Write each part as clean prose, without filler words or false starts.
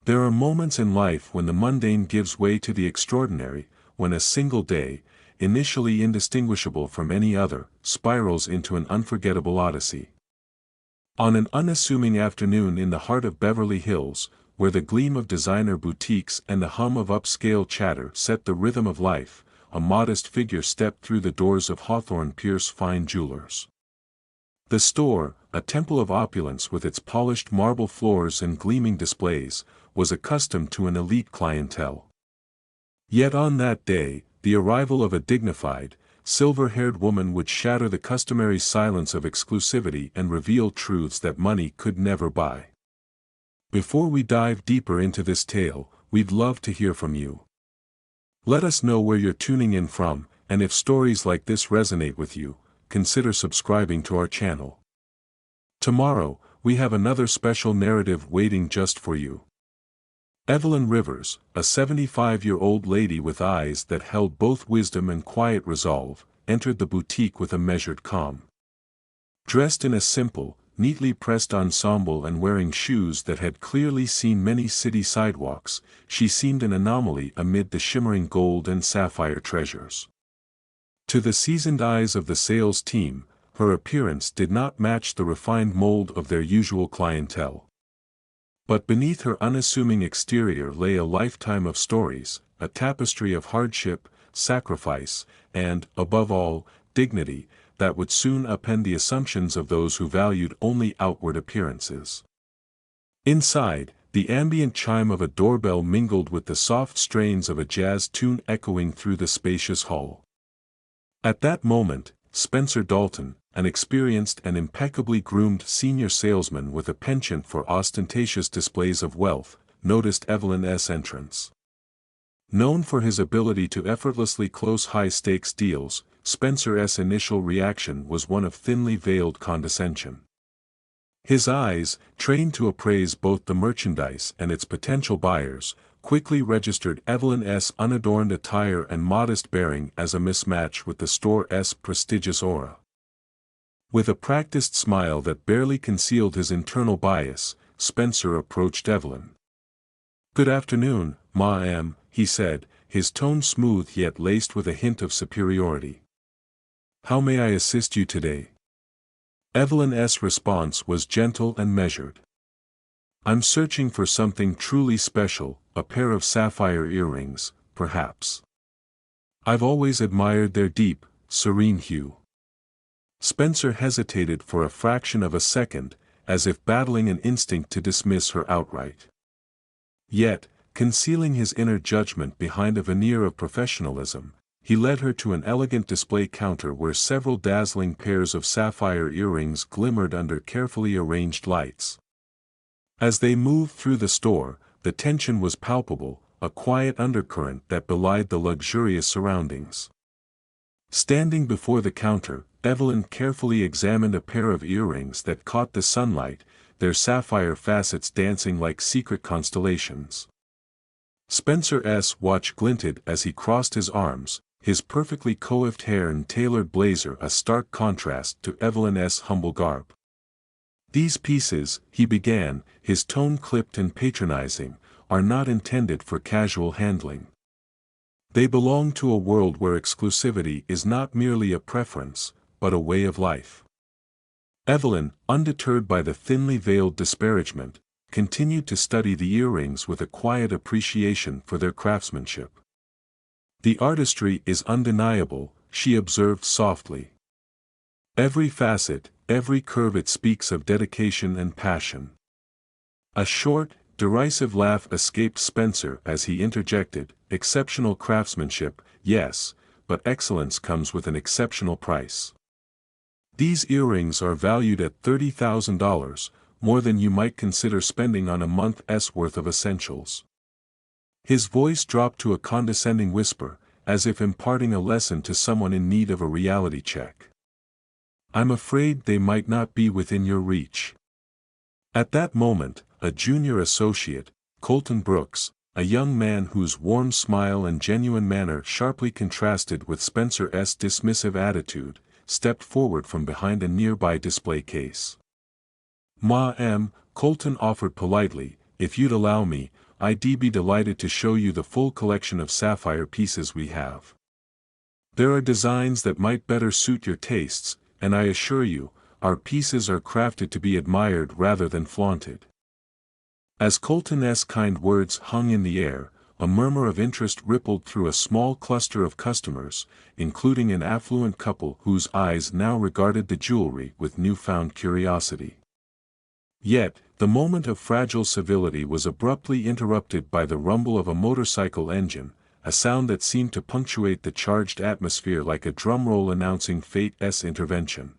There are moments in life when the mundane gives way to the extraordinary, when a single day, initially indistinguishable from any other, spirals into an unforgettable odyssey. On an unassuming afternoon in the heart of Beverly Hills, where the gleam of designer boutiques and the hum of upscale chatter set the rhythm of life, a modest figure stepped through the doors of Hawthorne Pierce Fine Jewelers. The store, a temple of opulence with its polished marble floors and gleaming displays, was accustomed to an elite clientele. Yet on that day, the arrival of a dignified, silver-haired woman would shatter the customary silence of exclusivity and reveal truths that money could never buy. Before we dive deeper into this tale, we'd love to hear from you. Let us know where you're tuning in from, and if stories like this resonate with you, consider subscribing to our channel. Tomorrow, we have another special narrative waiting just for you. Evelyn Rivers, a 75-year-old lady with eyes that held both wisdom and quiet resolve, entered the boutique with a measured calm. Dressed in a simple, neatly pressed ensemble and wearing shoes that had clearly seen many city sidewalks, she seemed an anomaly amid the shimmering gold and sapphire treasures. To the seasoned eyes of the sales team, her appearance did not match the refined mold of their usual clientele. But beneath her unassuming exterior lay a lifetime of stories, a tapestry of hardship, sacrifice, and, above all, dignity, that would soon upend the assumptions of those who valued only outward appearances. Inside, the ambient chime of a doorbell mingled with the soft strains of a jazz tune echoing through the spacious hall. At that moment, Spencer Dalton, an experienced and impeccably groomed senior salesman with a penchant for ostentatious displays of wealth, noticed Evelyn's entrance. Known for his ability to effortlessly close high-stakes deals, Spencer's initial reaction was one of thinly veiled condescension. His eyes, trained to appraise both the merchandise and its potential buyers, quickly registered Evelyn's unadorned attire and modest bearing as a mismatch with the store's prestigious aura. With a practiced smile that barely concealed his internal bias, Spencer approached Evelyn. "Good afternoon, ma'am," he said, his tone smooth yet laced with a hint of superiority. "How may I assist you today?" Evelyn's response was gentle and measured. "I'm searching for something truly special, a pair of sapphire earrings, perhaps. I've always admired their deep, serene hue." Spencer hesitated for a fraction of a second, as if battling an instinct to dismiss her outright. Yet, concealing his inner judgment behind a veneer of professionalism, he led her to an elegant display counter where several dazzling pairs of sapphire earrings glimmered under carefully arranged lights. As they moved through the store, the tension was palpable, a quiet undercurrent that belied the luxurious surroundings. Standing before the counter, Evelyn carefully examined a pair of earrings that caught the sunlight, their sapphire facets dancing like secret constellations. Spencer's watch glinted as he crossed his arms, his perfectly coiffed hair and tailored blazer a stark contrast to Evelyn's humble garb. "These pieces," he began, his tone clipped and patronizing, "are not intended for casual handling. They belong to a world where exclusivity is not merely a preference, but a way of life." Evelyn, undeterred by the thinly veiled disparagement, continued to study the earrings with a quiet appreciation for their craftsmanship. "The artistry is undeniable," she observed softly. "Every facet, every curve, it speaks of dedication and passion." A short, derisive laugh escaped Spencer as he interjected, "Exceptional craftsmanship, yes, but excellence comes with an exceptional price. These earrings are valued at $30,000, more than you might consider spending on a month's worth of essentials." His voice dropped to a condescending whisper, as if imparting a lesson to someone in need of a reality check. "I'm afraid they might not be within your reach." At that moment, a junior associate, Colton Brooks, a young man whose warm smile and genuine manner sharply contrasted with Spencer's dismissive attitude, stepped forward from behind a nearby display case. "Ma'am," Colton offered politely, "if you'd allow me, I'd be delighted to show you the full collection of sapphire pieces we have. There are designs that might better suit your tastes, and I assure you, our pieces are crafted to be admired rather than flaunted." As Colton's kind words hung in the air, a murmur of interest rippled through a small cluster of customers, including an affluent couple whose eyes now regarded the jewelry with newfound curiosity. Yet, the moment of fragile civility was abruptly interrupted by the rumble of a motorcycle engine, a sound that seemed to punctuate the charged atmosphere like a drumroll announcing fate's intervention.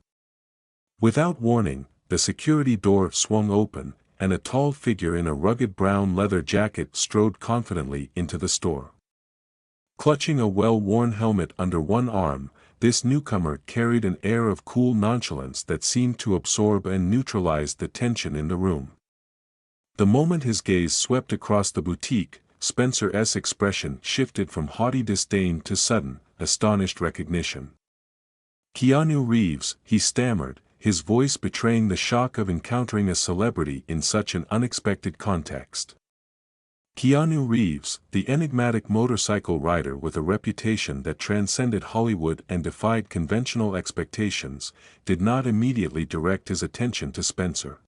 Without warning, the security door swung open, and a tall figure in a rugged brown leather jacket strode confidently into the store. Clutching a well-worn helmet under one arm, this newcomer carried an air of cool nonchalance that seemed to absorb and neutralize the tension in the room. The moment his gaze swept across the boutique, Spencer's expression shifted from haughty disdain to sudden, astonished recognition. "Keanu Reeves," he stammered, his voice betraying the shock of encountering a celebrity in such an unexpected context. Keanu Reeves, the enigmatic motorcycle rider with a reputation that transcended Hollywood and defied conventional expectations, did not immediately direct his attention to Spencer.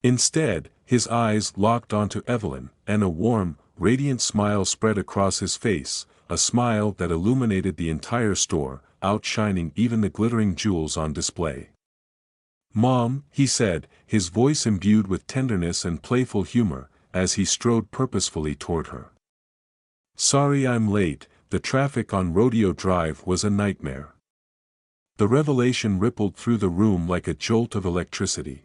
Instead, his eyes locked onto Evelyn, and a warm, radiant smile spread across his face, a smile that illuminated the entire store, outshining even the glittering jewels on display. "Mom," he said, his voice imbued with tenderness and playful humor, as he strode purposefully toward her. "Sorry I'm late, the traffic on Rodeo Drive was a nightmare." The revelation rippled through the room like a jolt of electricity.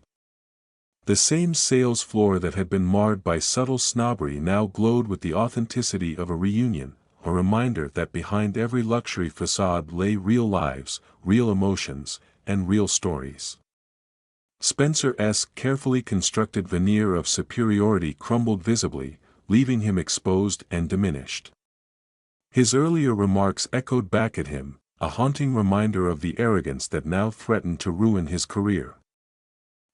The same sales floor that had been marred by subtle snobbery now glowed with the authenticity of a reunion, a reminder that behind every luxury facade lay real lives, real emotions, and real stories. Spencer's carefully constructed veneer of superiority crumbled visibly, leaving him exposed and diminished. His earlier remarks echoed back at him, a haunting reminder of the arrogance that now threatened to ruin his career.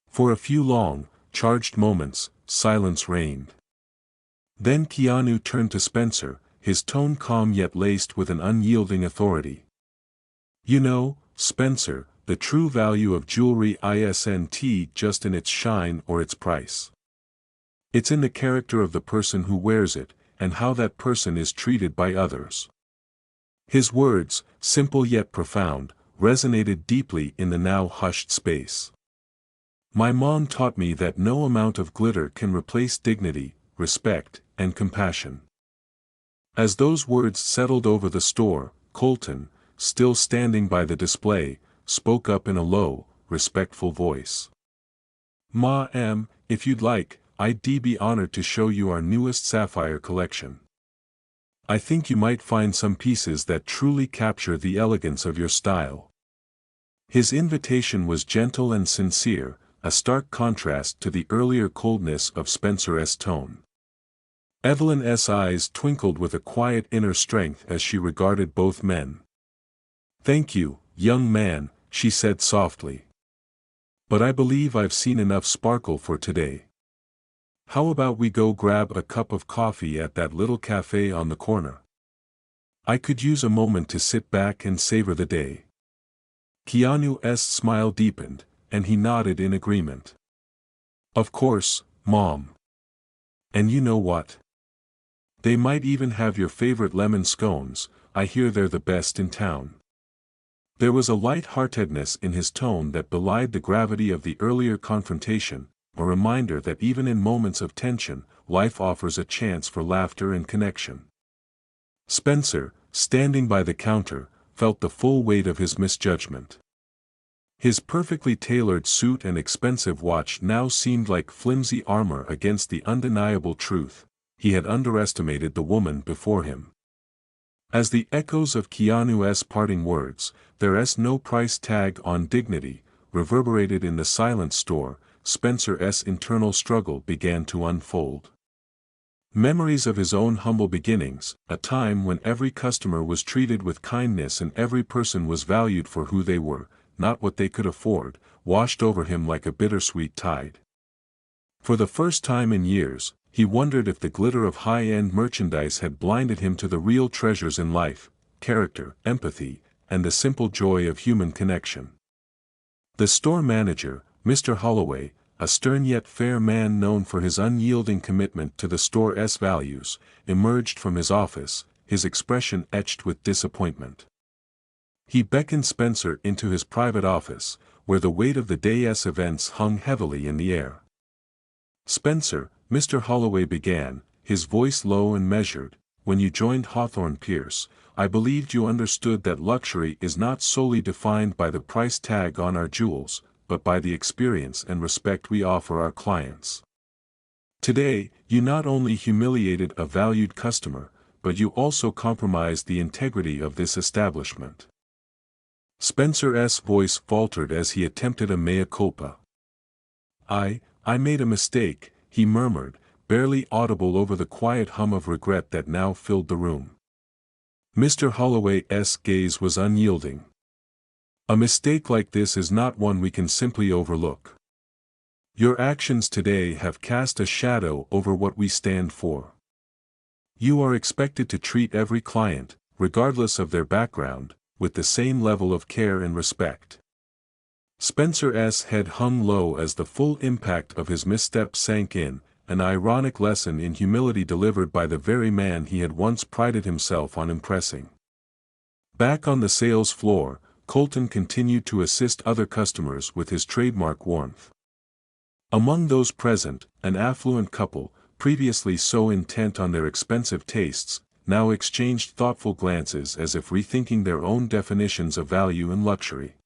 For a few long, charged moments, silence reigned. Then Keanu turned to Spencer, his tone calm yet laced with an unyielding authority. "You know, Spencer, the true value of jewelry isn't just in its shine or its price. It's in the character of the person who wears it, and how that person is treated by others." His words, simple yet profound, resonated deeply in the now hushed space. "My mom taught me that no amount of glitter can replace dignity, respect, and compassion." As those words settled over the store, Colton, still standing by the display, spoke up in a low, respectful voice. "Ma'am, if you'd like, I'd be honored to show you our newest sapphire collection. I think you might find some pieces that truly capture the elegance of your style." His invitation was gentle and sincere, a stark contrast to the earlier coldness of Spencer's tone. Evelyn's eyes twinkled with a quiet inner strength as she regarded both men. "Thank you, young man," she said softly. "But I believe I've seen enough sparkle for today. How about we go grab a cup of coffee at that little cafe on the corner? I could use a moment to sit back and savor the day." Keanu's smile deepened, and he nodded in agreement. "Of course, Mom. And you know what? They might even have your favorite lemon scones, I hear they're the best in town." There was a light-heartedness in his tone that belied the gravity of the earlier confrontation, a reminder that even in moments of tension, life offers a chance for laughter and connection. Spencer, standing by the counter, felt the full weight of his misjudgment. His perfectly tailored suit and expensive watch now seemed like flimsy armor against the undeniable truth: he had underestimated the woman before him. As the echoes of Keanu's parting words, "There's no price tag on dignity," reverberated in the silent store, Spencer's internal struggle began to unfold. Memories of his own humble beginnings, a time when every customer was treated with kindness and every person was valued for who they were, not what they could afford, washed over him like a bittersweet tide. For the first time in years, he wondered if the glitter of high-end merchandise had blinded him to the real treasures in life, character, empathy, and the simple joy of human connection. The store manager, Mr. Holloway, a stern yet fair man known for his unyielding commitment to the store's values, emerged from his office, his expression etched with disappointment. He beckoned Spencer into his private office, where the weight of the day's events hung heavily in the air. "Spencer," Mr. Holloway began, his voice low and measured, "when you joined Hawthorne Pierce, I believed you understood that luxury is not solely defined by the price tag on our jewels, but by the experience and respect we offer our clients. Today, you not only humiliated a valued customer, but you also compromised the integrity of this establishment." Spencer's voice faltered as he attempted a mea culpa. I made a mistake," he murmured, barely audible over the quiet hum of regret that now filled the room. Mr. Holloway's gaze was unyielding. "A mistake like this is not one we can simply overlook. Your actions today have cast a shadow over what we stand for. You are expected to treat every client, regardless of their background, with the same level of care and respect." Spencer's head hung low as the full impact of his misstep sank in, an ironic lesson in humility delivered by the very man he had once prided himself on impressing. Back on the sales floor, Colton continued to assist other customers with his trademark warmth. Among those present, an affluent couple, previously so intent on their expensive tastes, now exchanged thoughtful glances as if rethinking their own definitions of value and luxury.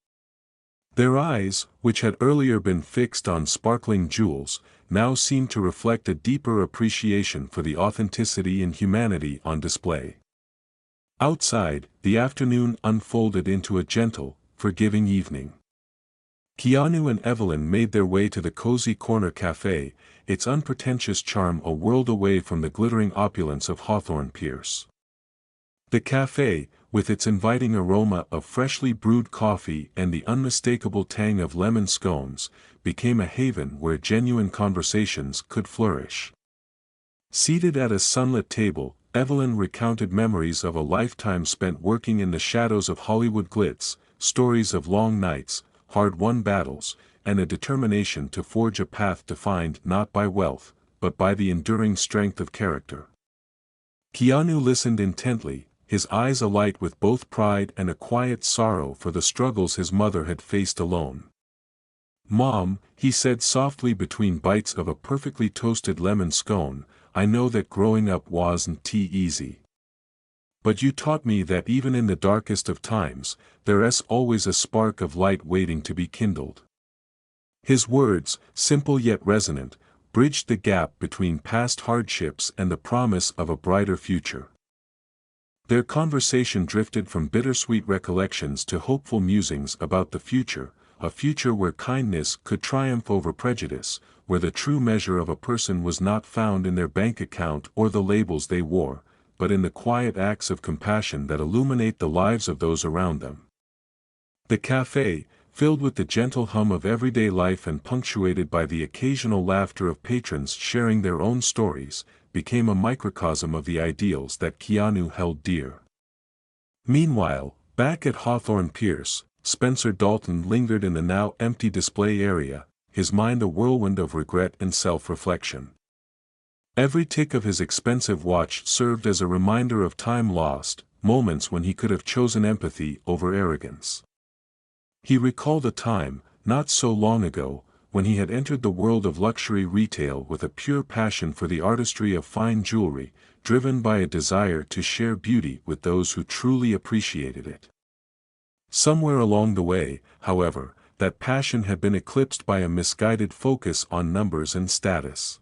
Their eyes, which had earlier been fixed on sparkling jewels, now seemed to reflect a deeper appreciation for the authenticity and humanity on display. Outside, the afternoon unfolded into a gentle, forgiving evening. Keanu and Evelyn made their way to the cozy corner cafe, its unpretentious charm a world away from the glittering opulence of Hawthorne Pierce. The cafe, with its inviting aroma of freshly brewed coffee and the unmistakable tang of lemon scones, became a haven where genuine conversations could flourish. Seated at a sunlit table, Evelyn recounted memories of a lifetime spent working in the shadows of Hollywood glitz, stories of long nights, hard-won battles, and a determination to forge a path defined not by wealth, but by the enduring strength of character. Keanu listened intently, his eyes alight with both pride and a quiet sorrow for the struggles his mother had faced alone. "Mom," he said softly between bites of a perfectly toasted lemon scone, "I know that growing up wasn't easy. But you taught me that even in the darkest of times, there's always a spark of light waiting to be kindled." His words, simple yet resonant, bridged the gap between past hardships and the promise of a brighter future. Their conversation drifted from bittersweet recollections to hopeful musings about the future, a future where kindness could triumph over prejudice, where the true measure of a person was not found in their bank account or the labels they wore, but in the quiet acts of compassion that illuminate the lives of those around them. The cafe, filled with the gentle hum of everyday life and punctuated by the occasional laughter of patrons sharing their own stories, became a microcosm of the ideals that Keanu held dear. Meanwhile, back at Hawthorne Pierce, Spencer Dalton lingered in the now empty display area, his mind a whirlwind of regret and self-reflection. Every tick of his expensive watch served as a reminder of time lost, moments when he could have chosen empathy over arrogance. He recalled a time, not so long ago, when he had entered the world of luxury retail with a pure passion for the artistry of fine jewelry, driven by a desire to share beauty with those who truly appreciated it. Somewhere along the way, however, that passion had been eclipsed by a misguided focus on numbers and status.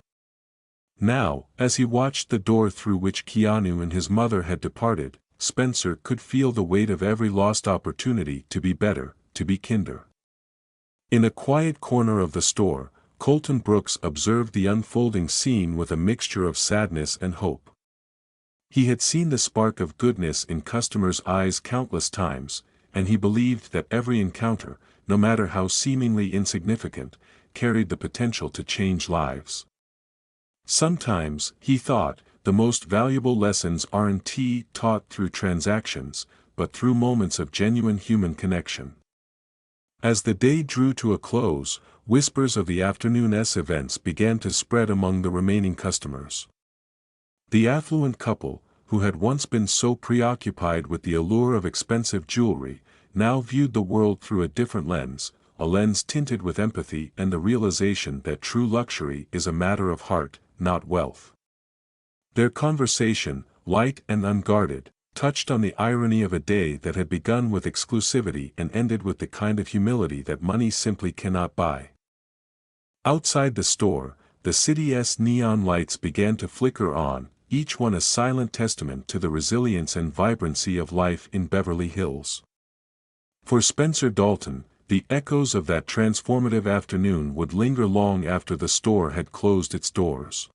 Now, as he watched the door through which Keanu and his mother had departed, Spencer could feel the weight of every lost opportunity to be better, to be kinder. In a quiet corner of the store, Colton Brooks observed the unfolding scene with a mixture of sadness and hope. He had seen the spark of goodness in customers' eyes countless times, and he believed that every encounter, no matter how seemingly insignificant, carried the potential to change lives. Sometimes, he thought, the most valuable lessons aren't taught through transactions, but through moments of genuine human connection. As the day drew to a close, whispers of the afternoon's events began to spread among the remaining customers. The affluent couple, who had once been so preoccupied with the allure of expensive jewelry, now viewed the world through a different lens, a lens tinted with empathy and the realization that true luxury is a matter of heart, not wealth. Their conversation, light and unguarded, touched on the irony of a day that had begun with exclusivity and ended with the kind of humility that money simply cannot buy. Outside the store, the city's neon lights began to flicker on, each one a silent testament to the resilience and vibrancy of life in Beverly Hills. For Spencer Dalton, the echoes of that transformative afternoon would linger long after the store had closed its doors.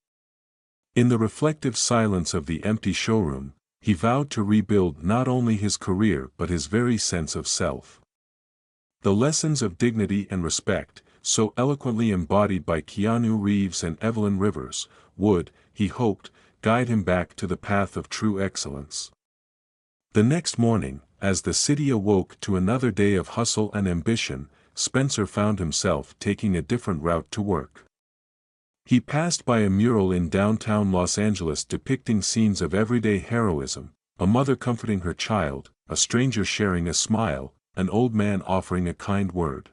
In the reflective silence of the empty showroom, he vowed to rebuild not only his career but his very sense of self. The lessons of dignity and respect, so eloquently embodied by Keanu Reeves and Evelyn Rivers, would, he hoped, guide him back to the path of true excellence. The next morning, as the city awoke to another day of hustle and ambition, Spencer found himself taking a different route to work. He passed by a mural in downtown Los Angeles depicting scenes of everyday heroism, a mother comforting her child, a stranger sharing a smile, an old man offering a kind word.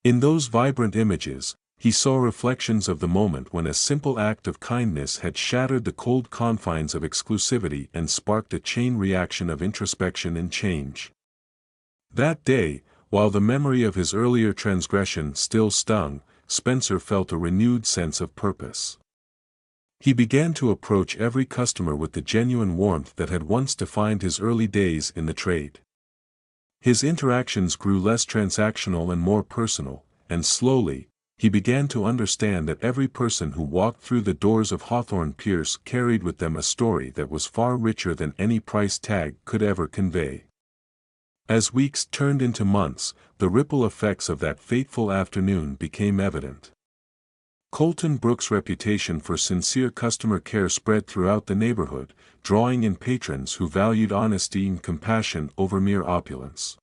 In those vibrant images, he saw reflections of the moment when a simple act of kindness had shattered the cold confines of exclusivity and sparked a chain reaction of introspection and change. That day, while the memory of his earlier transgression still stung, Spencer felt a renewed sense of purpose. He began to approach every customer with the genuine warmth that had once defined his early days in the trade. His interactions grew less transactional and more personal, and slowly, he began to understand that every person who walked through the doors of Hawthorne Pierce carried with them a story that was far richer than any price tag could ever convey. As weeks turned into months, the ripple effects of that fateful afternoon became evident. Colton Brooks' reputation for sincere customer care spread throughout the neighborhood, drawing in patrons who valued honesty and compassion over mere opulence.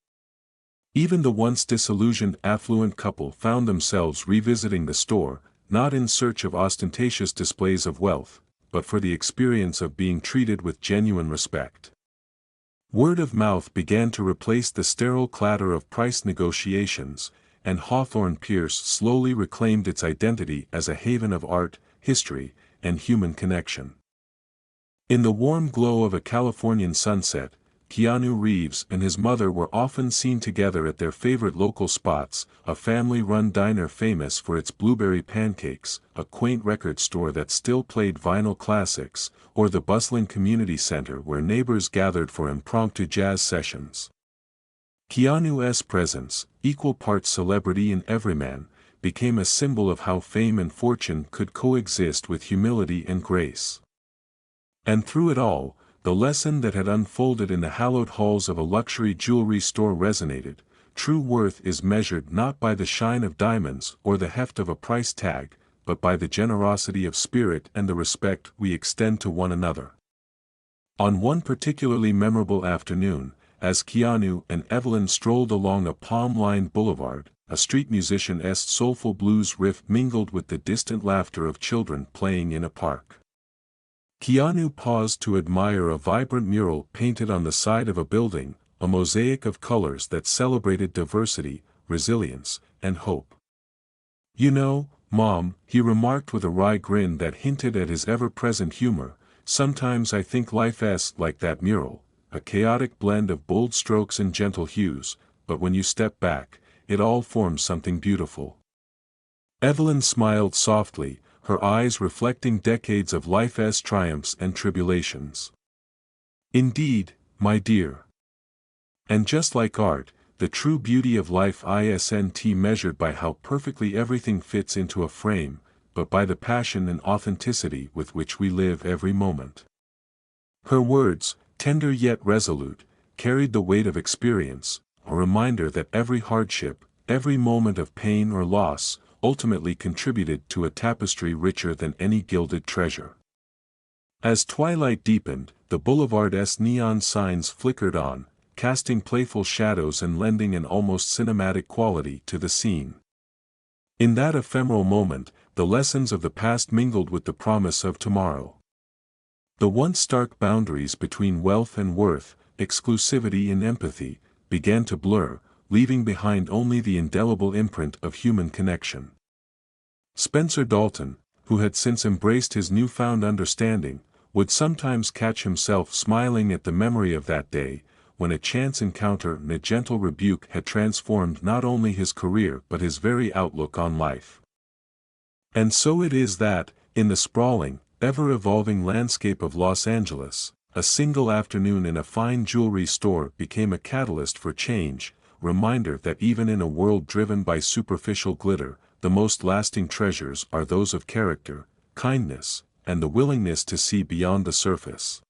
Even the once disillusioned affluent couple found themselves revisiting the store, not in search of ostentatious displays of wealth, but for the experience of being treated with genuine respect. Word of mouth began to replace the sterile clatter of price negotiations, and Hawthorne Pierce slowly reclaimed its identity as a haven of art, history, and human connection. In the warm glow of a Californian sunset, Keanu Reeves and his mother were often seen together at their favorite local spots, a family-run diner famous for its blueberry pancakes, a quaint record store that still played vinyl classics, or the bustling community center where neighbors gathered for impromptu jazz sessions. Keanu's presence, equal parts celebrity and everyman, became a symbol of how fame and fortune could coexist with humility and grace. And through it all, the lesson that had unfolded in the hallowed halls of a luxury jewelry store resonated: true worth is measured not by the shine of diamonds or the heft of a price tag, but by the generosity of spirit and the respect we extend to one another. On one particularly memorable afternoon, as Keanu and Evelyn strolled along a palm-lined boulevard, a street musician's soulful blues riff mingled with the distant laughter of children playing in a park. Keanu paused to admire a vibrant mural painted on the side of a building, a mosaic of colors that celebrated diversity, resilience, and hope. "You know, Mom," he remarked with a wry grin that hinted at his ever-present humor, "sometimes I think life's like that mural, a chaotic blend of bold strokes and gentle hues, but when you step back, it all forms something beautiful." Evelyn smiled softly, her eyes reflecting decades of life's triumphs and tribulations. "Indeed, my dear. And just like art, the true beauty of life isn't measured by how perfectly everything fits into a frame, but by the passion and authenticity with which we live every moment." Her words, tender yet resolute, carried the weight of experience, a reminder that every hardship, every moment of pain or loss, ultimately contributed to a tapestry richer than any gilded treasure. As twilight deepened, the boulevard's neon signs flickered on, casting playful shadows and lending an almost cinematic quality to the scene. In that ephemeral moment, the lessons of the past mingled with the promise of tomorrow. The once stark boundaries between wealth and worth, exclusivity and empathy, began to blur, leaving behind only the indelible imprint of human connection. Spencer Dalton, who had since embraced his newfound understanding, would sometimes catch himself smiling at the memory of that day, when a chance encounter and a gentle rebuke had transformed not only his career but his very outlook on life. And so it is that, in the sprawling, ever-evolving landscape of Los Angeles, a single afternoon in a fine jewelry store became a catalyst for change, reminder that even in a world driven by superficial glitter, the most lasting treasures are those of character, kindness, and the willingness to see beyond the surface.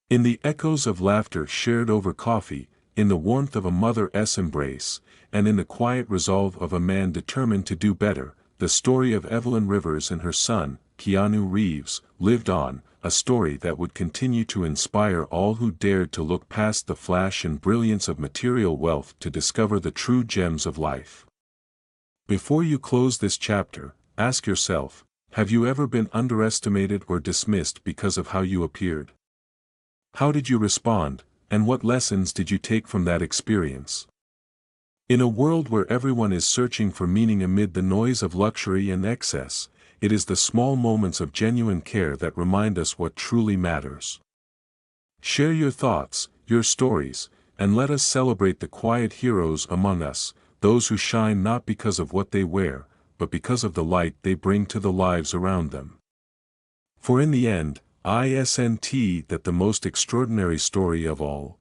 In the echoes of laughter shared over coffee, in the warmth of a mother's embrace, and in the quiet resolve of a man determined to do better, the story of Evelyn Rivers and her son, Keanu Reeves, lived on, a story that would continue to inspire all who dared to look past the flash and brilliance of material wealth to discover the true gems of life. Before you close this chapter, ask yourself, have you ever been underestimated or dismissed because of how you appeared? How did you respond, and what lessons did you take from that experience? In a world where everyone is searching for meaning amid the noise of luxury and excess, it is the small moments of genuine care that remind us what truly matters. Share your thoughts, your stories, and let us celebrate the quiet heroes among us, those who shine not because of what they wear, but because of the light they bring to the lives around them. For in the end, isn't that the most extraordinary story of all?